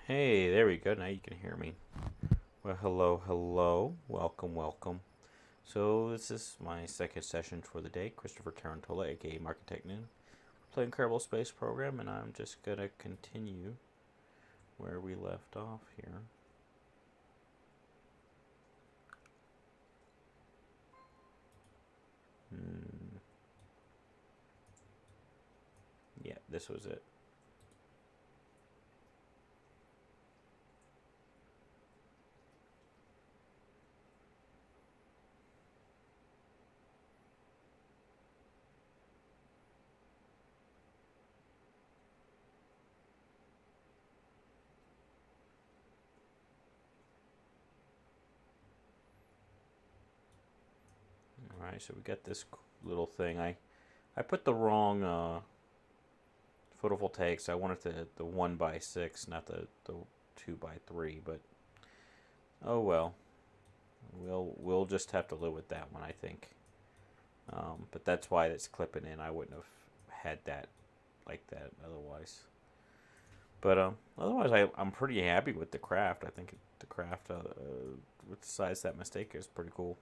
Hey, there we go. Now you can hear me. Well, hello, hello. Welcome, welcome. So, this is my second session for the day. Christopher Tarantola, aka Market Noon, playing Kerbal Space Program, and I'm just going to continue where we left off here. Yeah, this was it. Alright, so we got this little thing. I put the wrong photovoltaics. I wanted the 1x6, not the 2x3, but oh well. We'll just have to live with that one, I think. But that's why it's clipping in. I wouldn't have had that like that otherwise. But otherwise, I'm pretty happy with the craft. I think the craft with the size that mistake is pretty cool.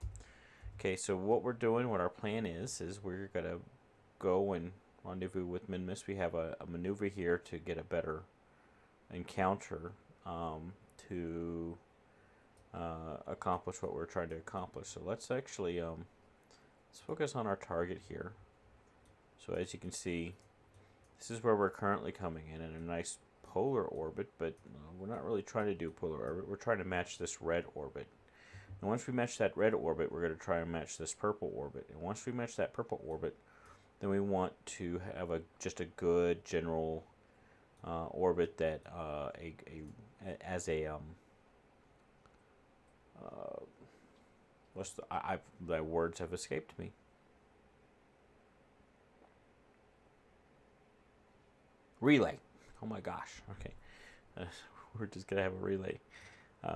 Okay, so what we're doing, what our plan is we're gonna go and rendezvous with Minmus. We have a maneuver here to get a better encounter to accomplish what we're trying to accomplish. So let's actually let's focus on our target here. So as you can see, this is where we're currently coming in a nice polar orbit, but we're not really trying to do polar orbit. We're trying to match this red orbit. And once we match that red orbit, we're going to try and match this purple orbit. And once we match that purple orbit, then we want to have just a good general orbit that the words have escaped me. Relay. Oh my gosh. Okay. We're just going to have a relay.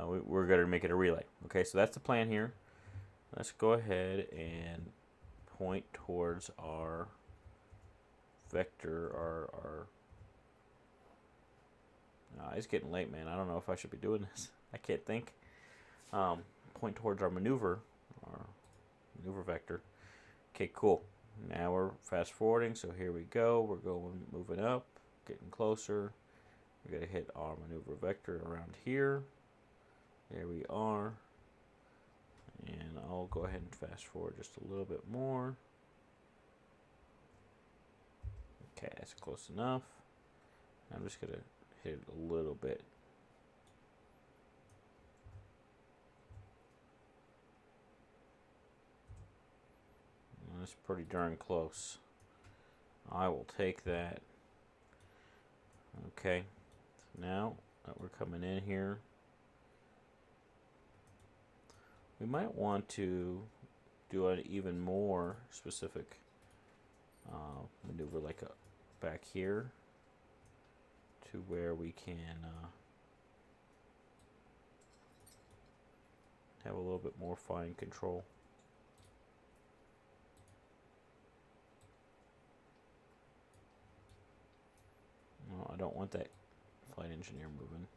We're going to make it a relay. Okay, so that's the plan here. Let's go ahead and point towards our vector, it's getting late, man. I don't know if I should be doing this. I can't think. Point towards our maneuver vector. Okay, cool. Now we're fast forwarding, so here we go. We're moving up, getting closer. We're going to hit our maneuver vector around here. There we are. And I'll go ahead and fast forward just a little bit more. Okay, that's close enough. I'm just going to hit it a little bit. That's pretty darn close. I will take that. Okay, so now that we're coming in here, we might want to do an even more specific maneuver, like back here, to where we can have a little bit more fine control. No, I don't want that flight engineer moving.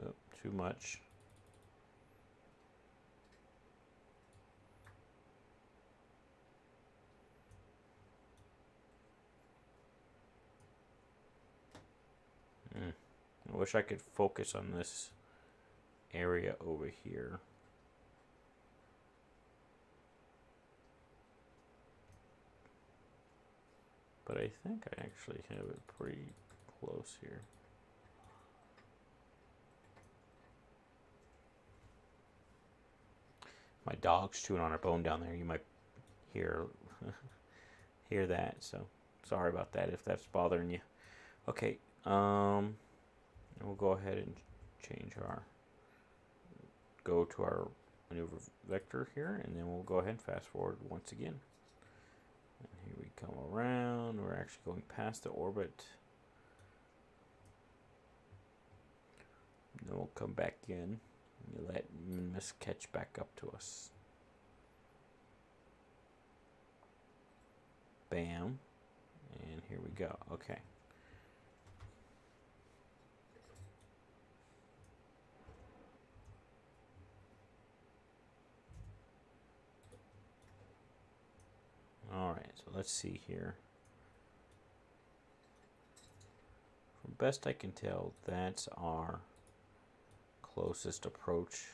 Oh, too much. I wish I could focus on this area over here. But I think I actually have it pretty close here. My dog's chewing on her bone down there. You might hear hear that. So sorry about that if that's bothering you. Okay, we'll go ahead and go to our maneuver vector here, and then we'll go ahead and fast forward once again. And here we come around. We're actually going past the orbit. Then we'll come back in and let Miss catch back up to us. Bam. And here we go. Okay. Alright, so let's see here. From best I can tell, that's our closest approach.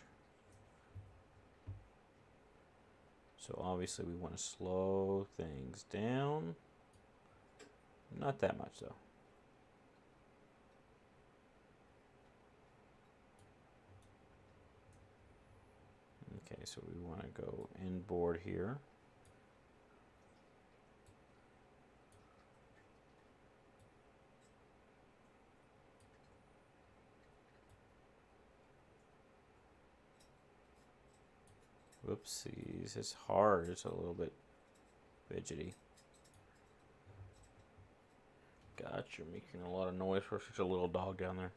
So obviously we want to slow things down. Not that much though. Okay, so we want to go inboard here. Whoopsies, it's hard, it's a little bit fidgety. God, you're making a lot of noise for such a little dog down there.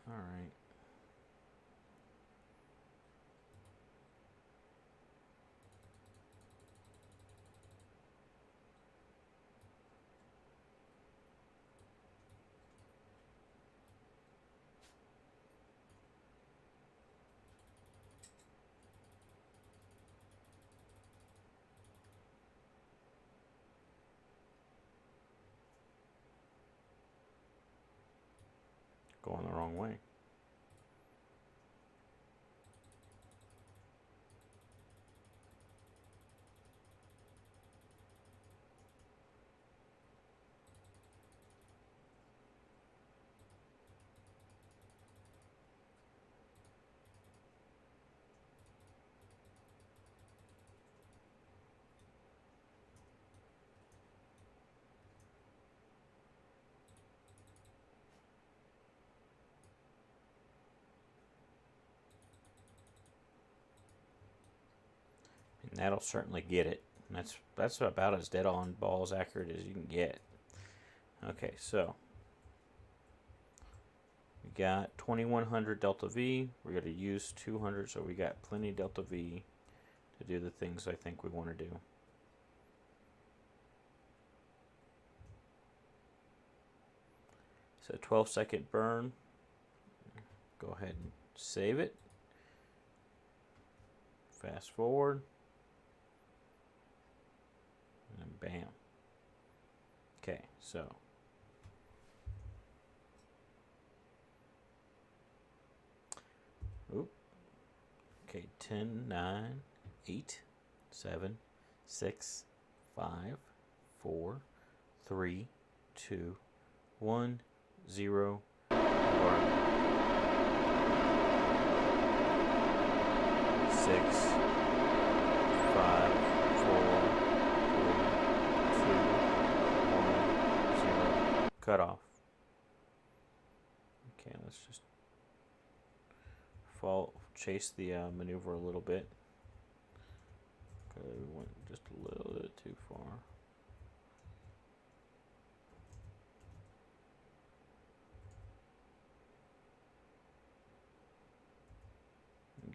Alright. Going the wrong way. And that'll certainly get it. That's about as dead on balls accurate as you can get. Okay, so we got 2100 delta V. We're going to use 200, so we got plenty delta V to do the things I think we want to do. So 12-second burn. Go ahead and save it. Fast forward. And bam. Okay, so okay, 10, 9, 8, 7, 6, 5, 4, 3, 2, 1, 0. Burn. 6, 5, 4, 3, 2, 1, 0. Cut off. Okay, let's just chase the maneuver a little bit. Okay, we went just a little bit too far.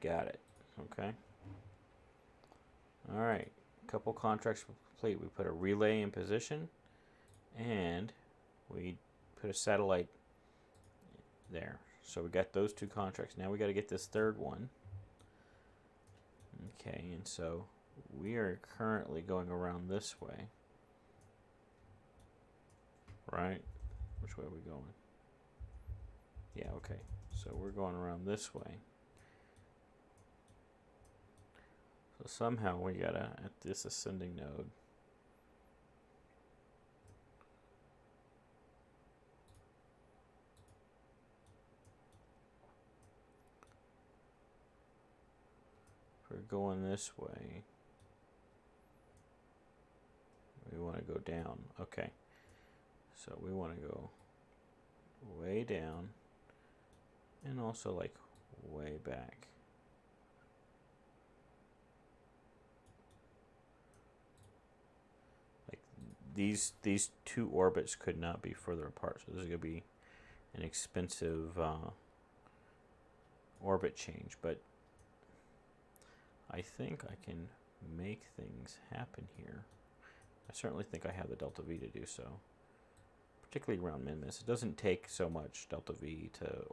Got it. Okay. All right. Couple contracts complete. We put a relay in position, and we put a satellite there. So we got those two contracts. Now we got to get this third one. Okay, and so we are currently going around this way. Right? Which way are we going? Yeah, okay. So we're going around this way. So somehow we gotta, at this ascending node, if we're going this way, we want to go down. Okay. So we want to go way down and also like way back. Like these two orbits could not be further apart. So this is going to be an expensive orbit change, but I think I can make things happen here. I certainly think I have the delta V to do so, particularly around min-miss. It doesn't take so much delta V to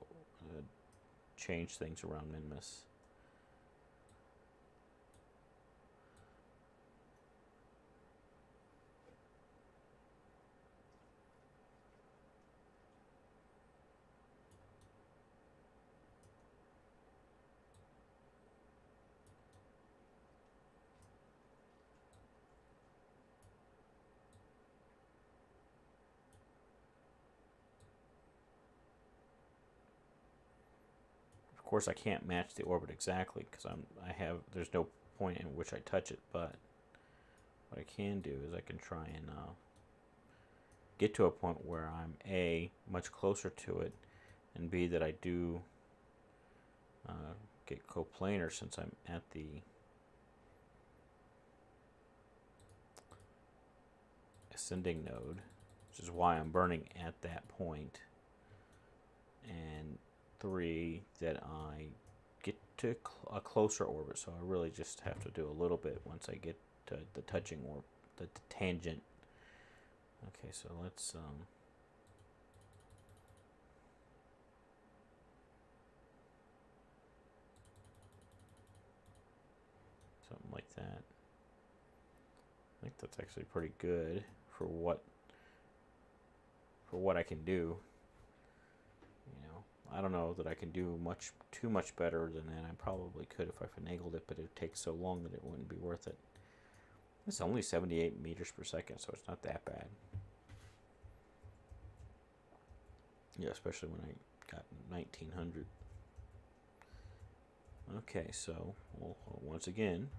change things around min-miss. Of course, I can't match the orbit exactly because there's no point in which I touch it, but what I can do is I can try and get to a point where I'm A, much closer to it, and B, that I do get coplanar since I'm at the ascending node, which is why I'm burning at that point. And 3, that I get to a closer orbit, so I really just have to do a little bit once I get to the touching or the tangent. Okay, so let's something like that. I think that's actually pretty good for what I can do. I don't know that I can do too much better than that. I probably could if I finagled it, but it takes so long that it wouldn't be worth it. It's only 78 meters per second, so it's not that bad. Yeah, especially when I got 1900. Okay, so we'll once again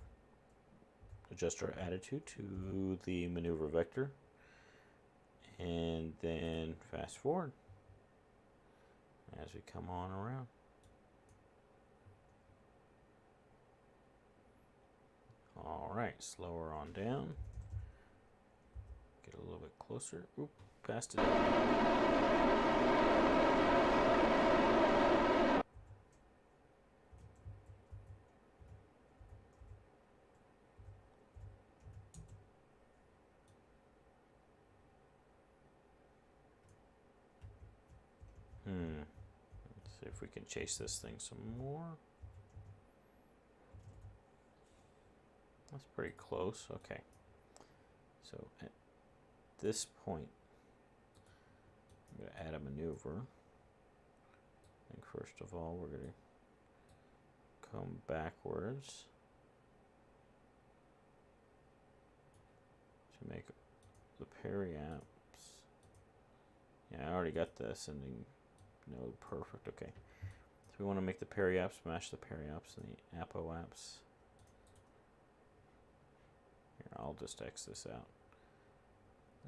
adjust our attitude to the maneuver vector, and then fast forward as we come on around. Alright, slower on down. Get a little bit closer. Oop, passed it. Let's see if we can chase this thing some more. That's pretty close. Okay. So at this point, I'm going to add a maneuver. I think first of all, we're going to come backwards to make the periaps. Yeah, I already got the ascending node perfect. Okay. So we want to make the periaps match the periaps and the apoaps. Here, I'll just X this out.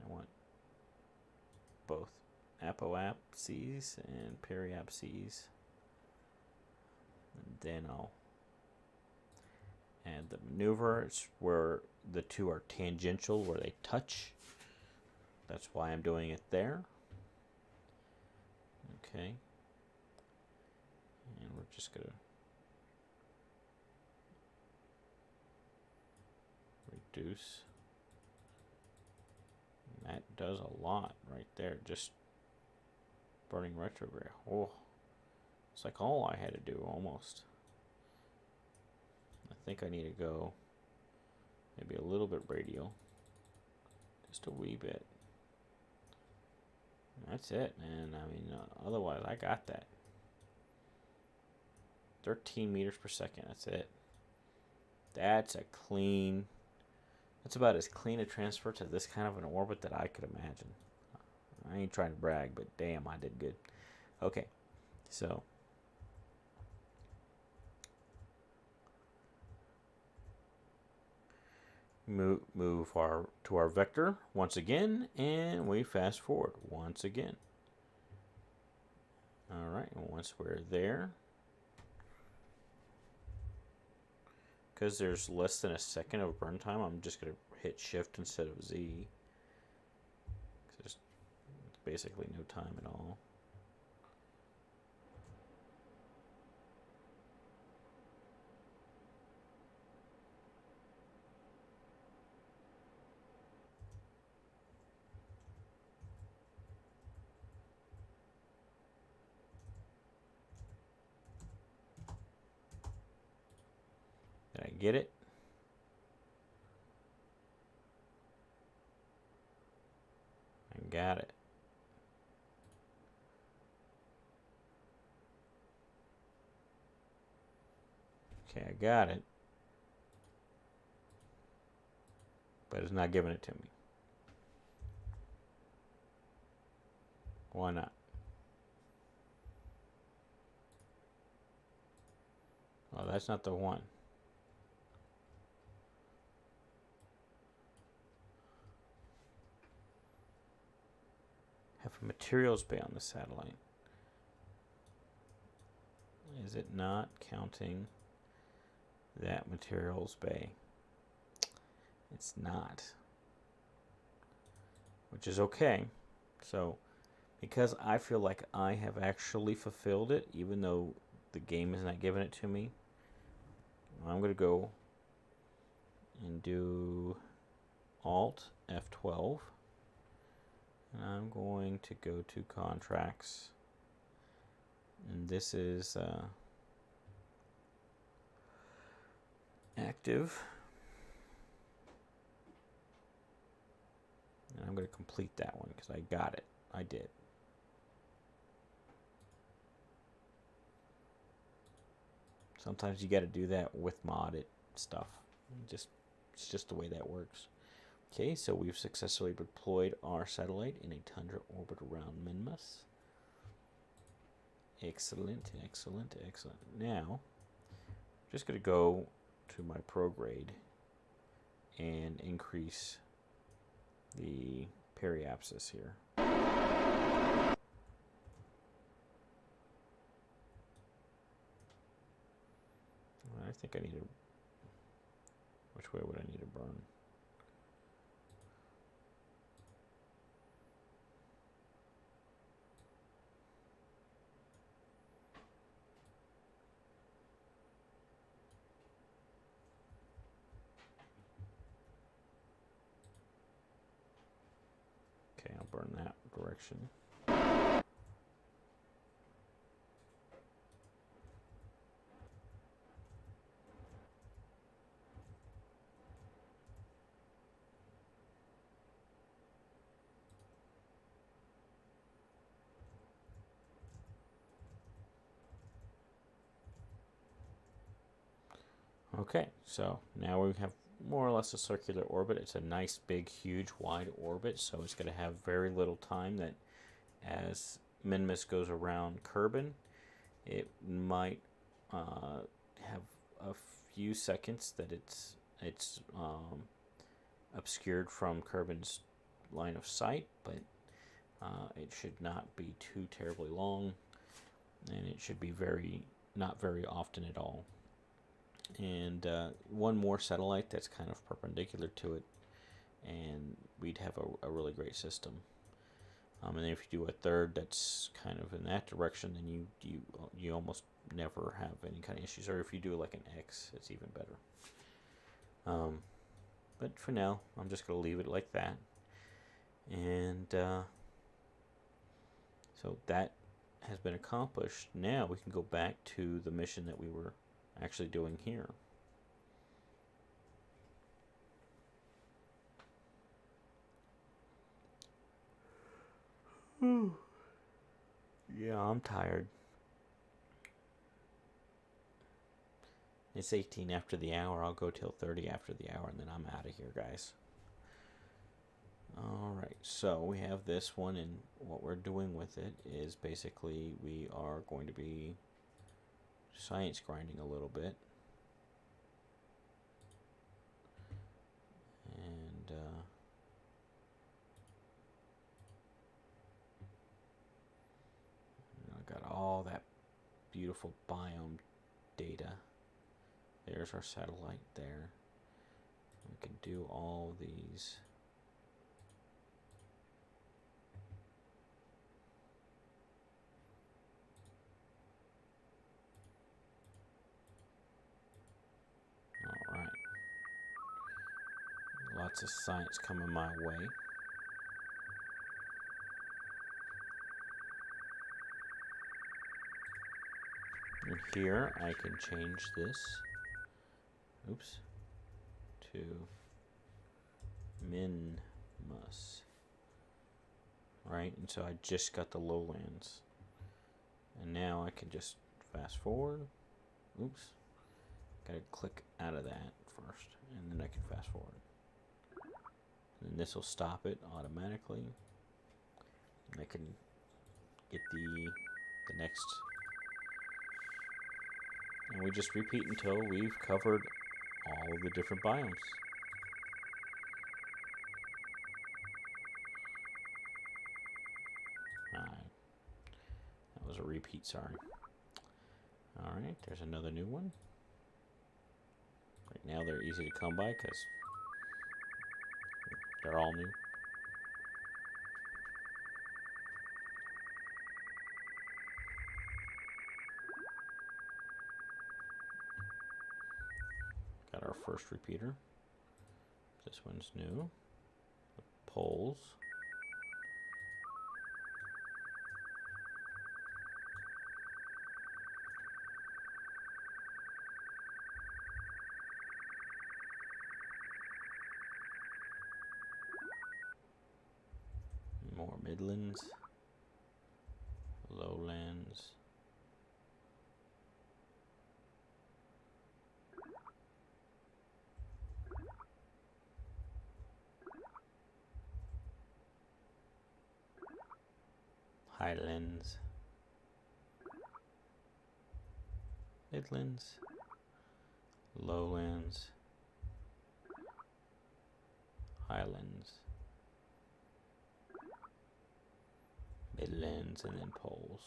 I want both apoapses and periapses. And then I'll add the maneuver. It's where the two are tangential, where they touch. That's why I'm doing it there. Okay. And we're just going to reduce. And that does a lot right there. Just burning retrograde. Oh, it's like all I had to do almost. I think I need to go maybe a little bit radial. Just a wee bit. That's it, man. I mean, otherwise, I got that. 13 meters per second. That's it. That's about as clean a transfer to this kind of an orbit that I could imagine. I ain't trying to brag, but damn, I did good. Okay, so move to our vector once again, and we fast forward once again. All right, and once we're there, because there's less than a second of burn time, I'm just going to hit shift instead of Z. There's basically no time at all. I get it. I got it. Okay, I got it. But it's not giving it to me. Why not? Oh, that's not the one. Have a materials bay on the satellite. Is it not counting that materials bay? It's not. Which is okay. So, because I feel like I have actually fulfilled it, even though the game is not giving it to me, I'm going to go and do Alt F12. And I'm going to go to contracts. And this is active. And I'm going to complete that one because I got it. I did. Sometimes you got to do that with modded stuff. It's just the way that works. Okay, so we've successfully deployed our satellite in a tundra orbit around Minmus. Excellent, excellent, excellent. Now, I'm just going to go to my prograde and increase the periapsis here. I think I need to... Which way would I need to burn? Okay, I'll burn that direction. Okay, so now we have more or less a circular orbit. It's a nice, big, huge, wide orbit, so it's going to have very little time that as Minmus goes around Kerbin, it might have a few seconds that it's obscured from Kerbin's line of sight, but it should not be too terribly long, and it should be not very often at all. And one more satellite that's kind of perpendicular to it, and we'd have a really great system. And then if you do a third that's kind of in that direction, then you almost never have any kind of issues. Or if you do like an X, it's even better. But for now, I'm just going to leave it like that. And so that has been accomplished. Now we can go back to the mission that we were actually doing here. Yeah, I'm tired. It's 18 after the hour. I'll go till 30 after the hour, and then I'm out of here, guys. Alright, so we have this one, and what we're doing with it is basically we are going to be science grinding a little bit. And I got all that beautiful biome data. There's our satellite there. We can do all these. Alright. Lots of science coming my way. And here I can change this Oops. To Minmus. Right, and so I just got the lowlands. And now I can just fast forward. Oops. Gotta click out of that first, and then I can fast forward. And this will stop it automatically. And I can get the next. And we just repeat until we've covered all of the different biomes. That was a repeat, sorry. Alright, there's another new one. Right now they're easy to come by because they're all new. Got our first repeater. This one's new. The poles. More midlands. Lowlands. Highlands. Midlands. Lowlands. Highlands. Midlands, and then poles.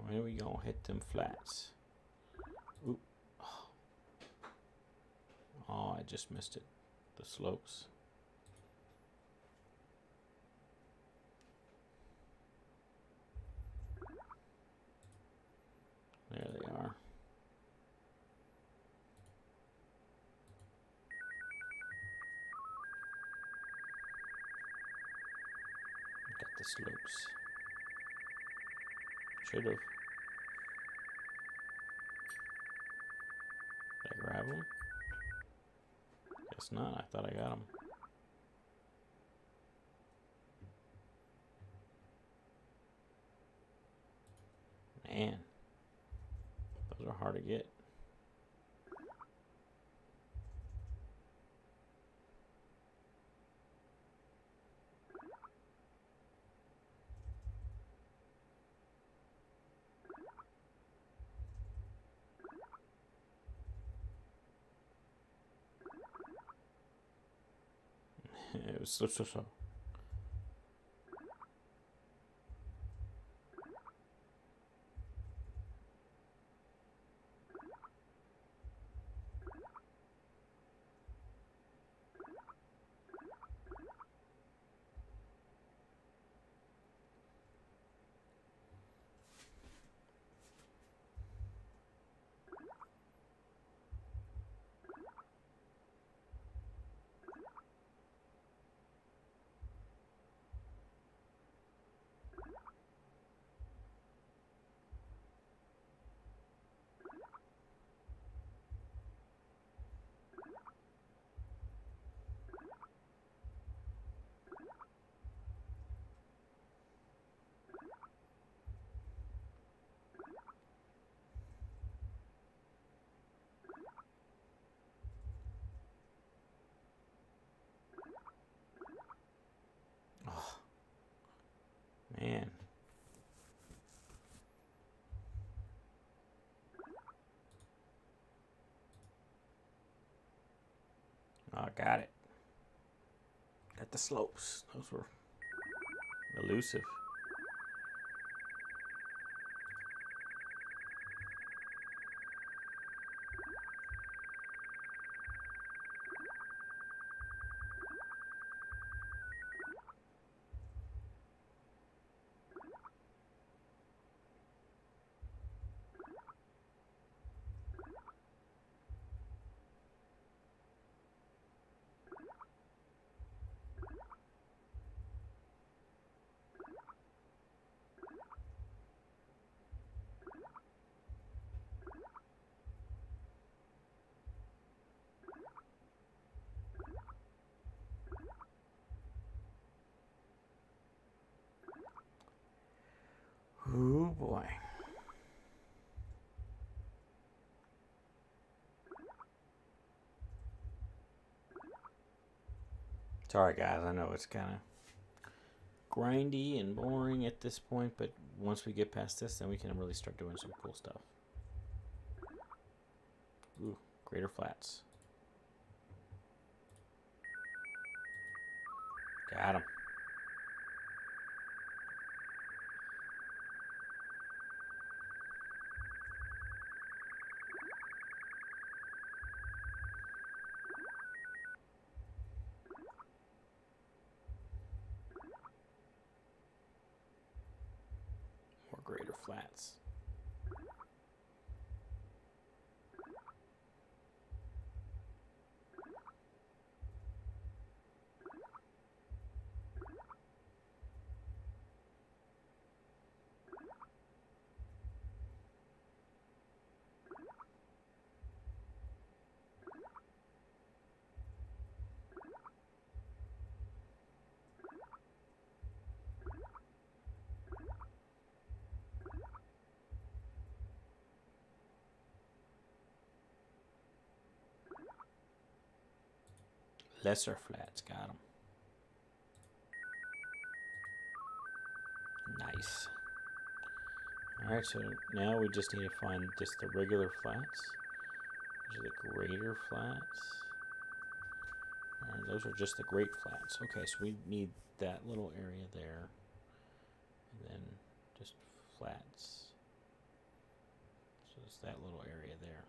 Where we gonna hit them flats? Oop. Oh, I just missed it. The slopes. There they are. Got the slopes. Should have. Did I grab them? Guess not. I thought I got them. Man, those are hard to get. It was so. Oh, man. Oh, got it. Got the slopes. Those were elusive. Oh boy. Sorry guys, I know it's kind of grindy and boring at this point, but once we get past this, then we can really start doing some cool stuff. Ooh, Greater Flats. Got him. More Greater Flats. Lesser Flats, got them. Nice. Alright, so now we just need to find just the regular flats. Those are the Greater Flats. Those are just the Great Flats. Okay, so we need that little area there. And then just flats. So it's that little area there.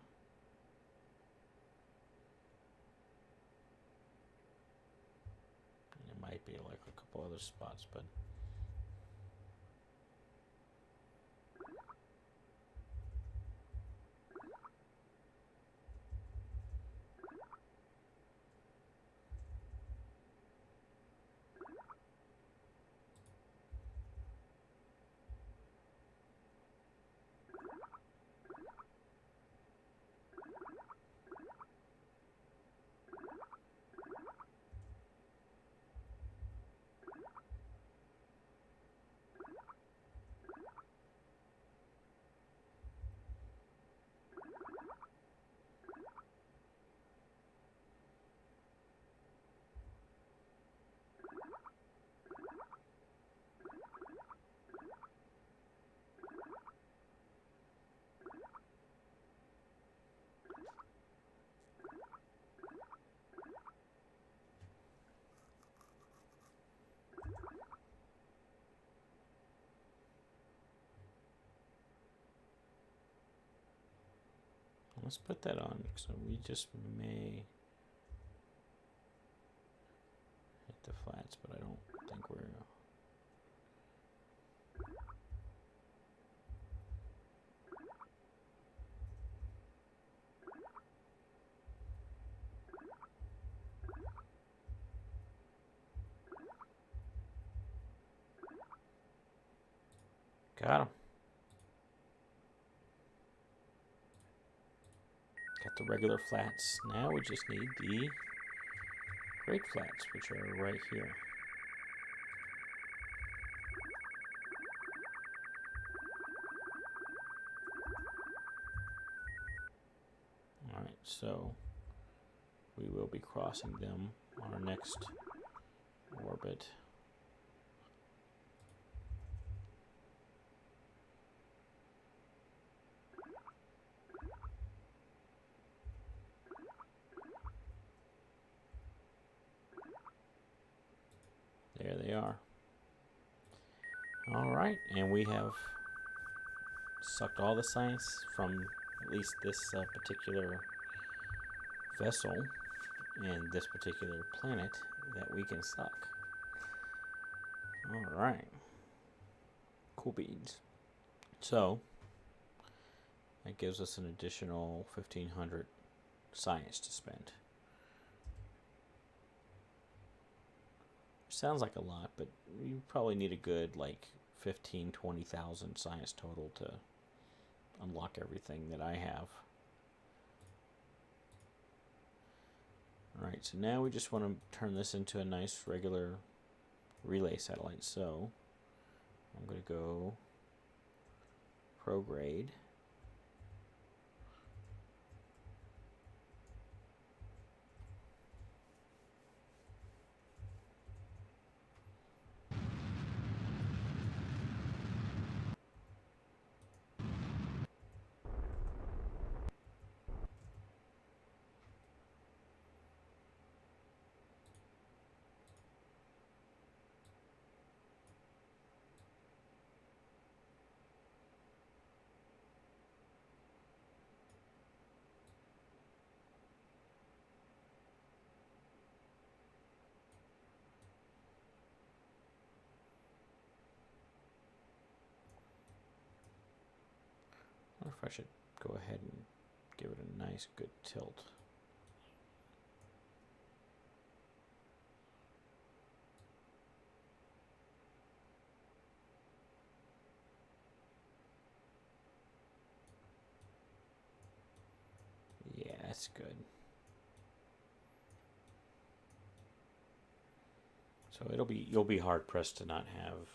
And it might be like a couple other spots, but let's put that on. So we just may hit the flats, but I don't think we're... Got him. Got the regular flats. Now we just need the Great Flats, which are right here. Alright, so we will be crossing them on our next orbit. There they are. Alright, and we have sucked all the science from at least this particular vessel and this particular planet that we can suck. Alright. Cool beans. So, that gives us an additional 1,500 science to spend. Sounds like a lot, but you probably need a good like 20,000 science total to unlock everything that I have. Alright, so now we just want to turn this into a nice regular relay satellite. So I'm going to go prograde. I wonder if I should go ahead and give it a nice good tilt. Yeah, that's good. So you'll be hard pressed to not have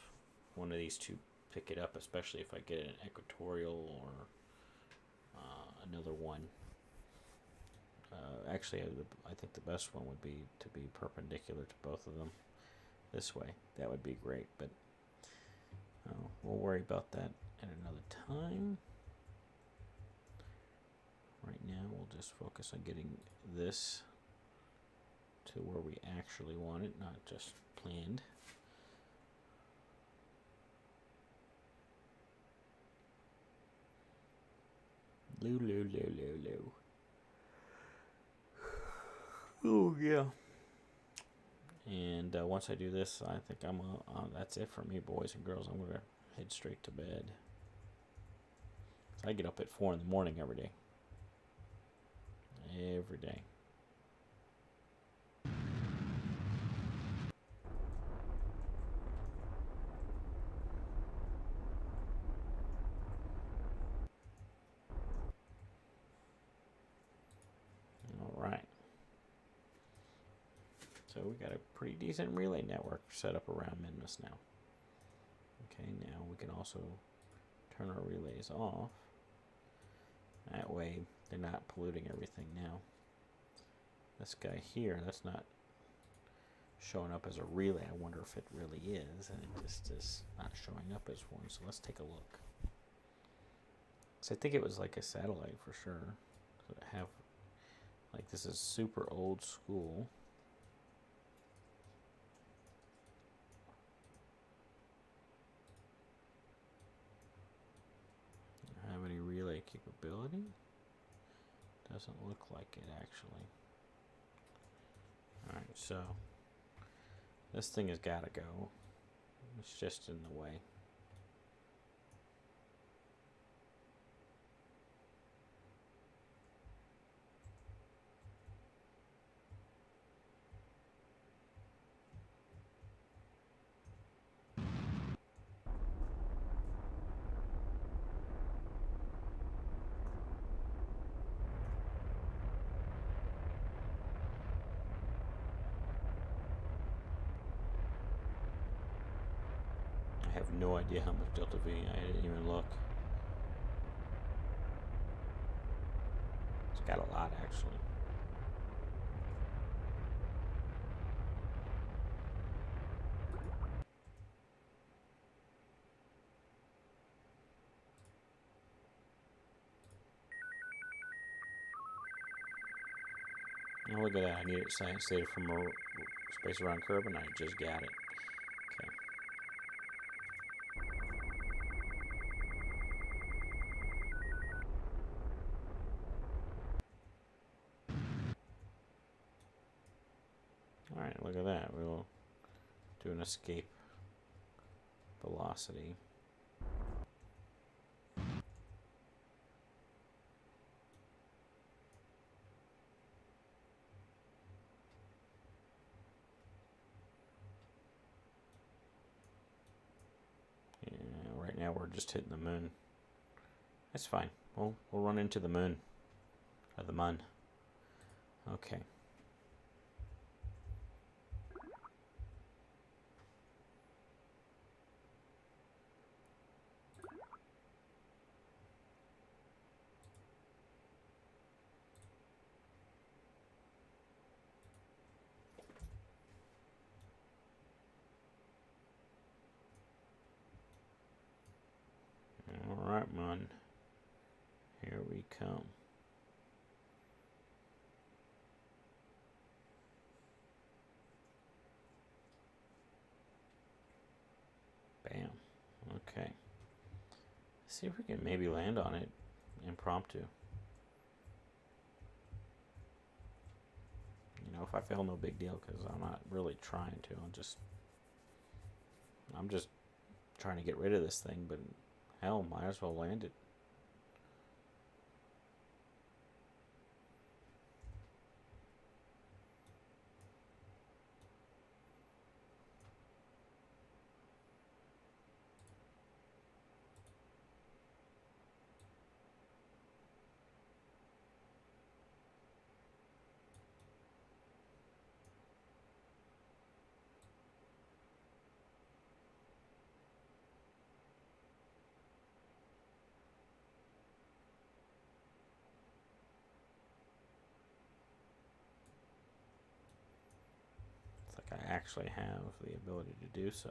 one of these two pick it up, especially if I get an equatorial or another one. Actually, I think the best one would be to be perpendicular to both of them this way. That would be great, but we'll worry about that at another time. Right now, we'll just focus on getting this to where we actually want it, not just planned. Low. Oh yeah. And once I do this, I think that's it for me, boys and girls. I'm gonna head straight to bed. I get up at 4 in the morning every day. Every day. All right. So we got a pretty decent relay network set up around Minmus now. Okay, now we can also turn our relays off. That way they're not polluting everything now. This guy here, that's not showing up as a relay. I wonder if it really is, and it just is not showing up as one. So let's take a look. So I think it was like a satellite for sure. So I have, like, this is super old school. Don't have any relay capability. Doesn't look like it actually. Alright, so this thing has got to go. It's just in the way. I have no idea how much delta V. I didn't even look. It's got a lot actually. Oh, look at that. I need it stated from a space around Kerbal, and I just got it. Okay. Alright, look at that. We'll do an escape velocity. Yeah, right now we're just hitting the moon. That's fine. We'll run into the moon. Or the mun. Okay. Alright, man. Here we come. Bam. Okay. See if we can maybe land on it impromptu. You know, if I fail, no big deal, because I'm not really trying to. I'm just trying to get rid of this thing, but hell, might as well land it. I actually have the ability to do so.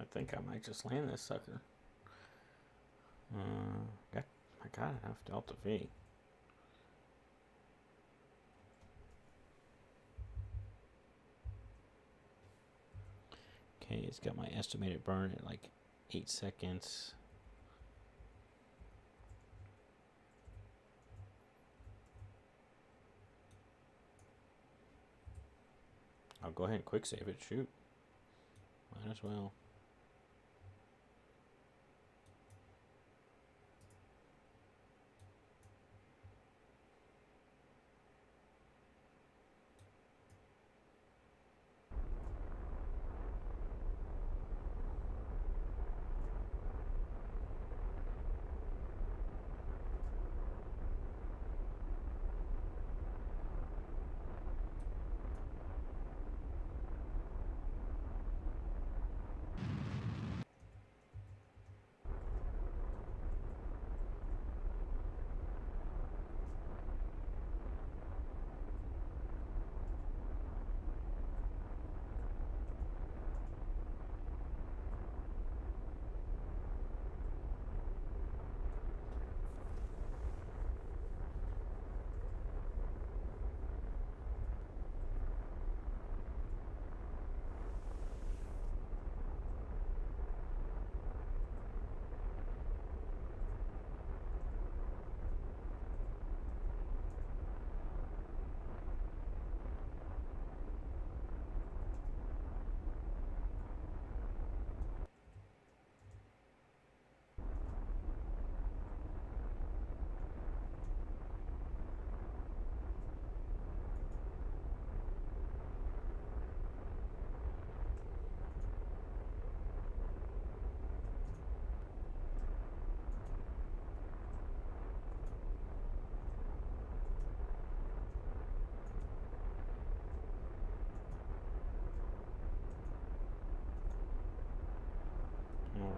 I think I might just land this sucker. I got enough Delta V. Okay, it's got my estimated burn at like 8 seconds. I'll go ahead and quick save it. Shoot. Might as well.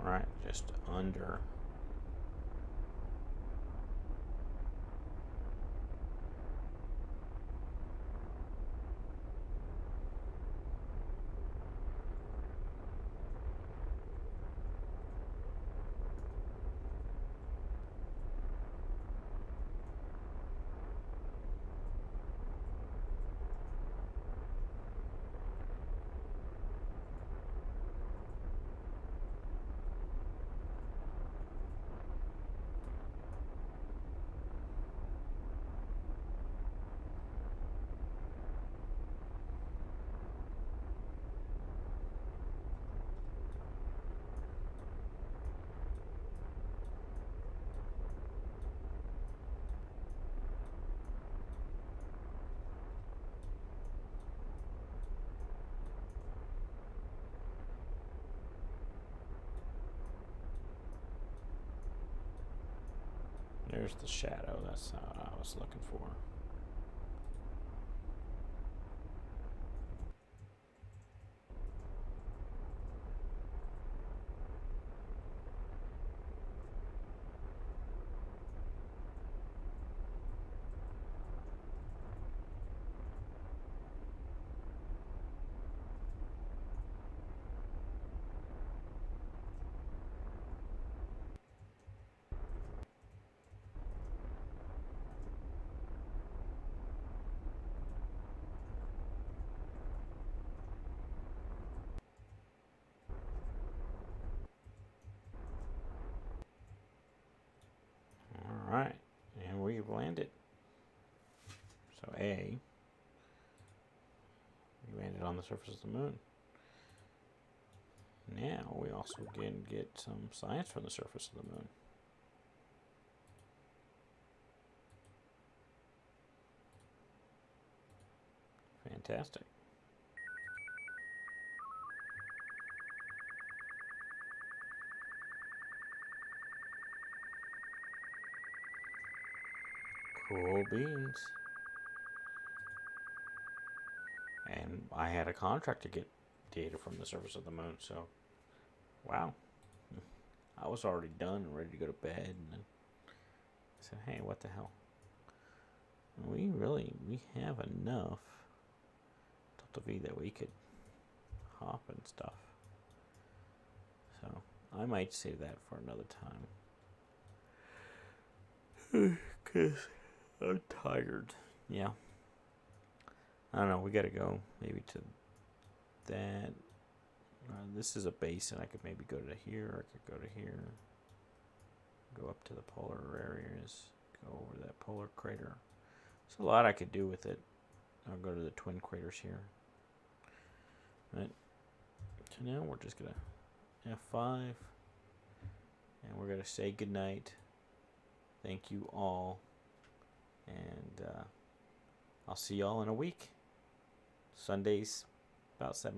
Alright, just under. there's the shadow. That's not what I was looking for. Alright, and we've landed. So A, we landed on the surface of the moon. Now we also can get some science from the surface of the moon. Fantastic. Cool beans. And I had a contract to get data from the surface of the moon, so wow. I was already done and ready to go to bed, and then I said, hey, what the hell? We have enough Delta V that we could hop and stuff. So I might save that for another time. Because I'm tired. Yeah. I don't know, we gotta go maybe to that. This is a base, and I could maybe go to here, or I could go to here. Go up to the polar areas, go over that polar crater. There's a lot I could do with it. I'll go to the twin craters here. Right. So now we're just gonna F5, and we're gonna say goodnight. Thank you all, and I'll see y'all in a week. Sundays, about 7.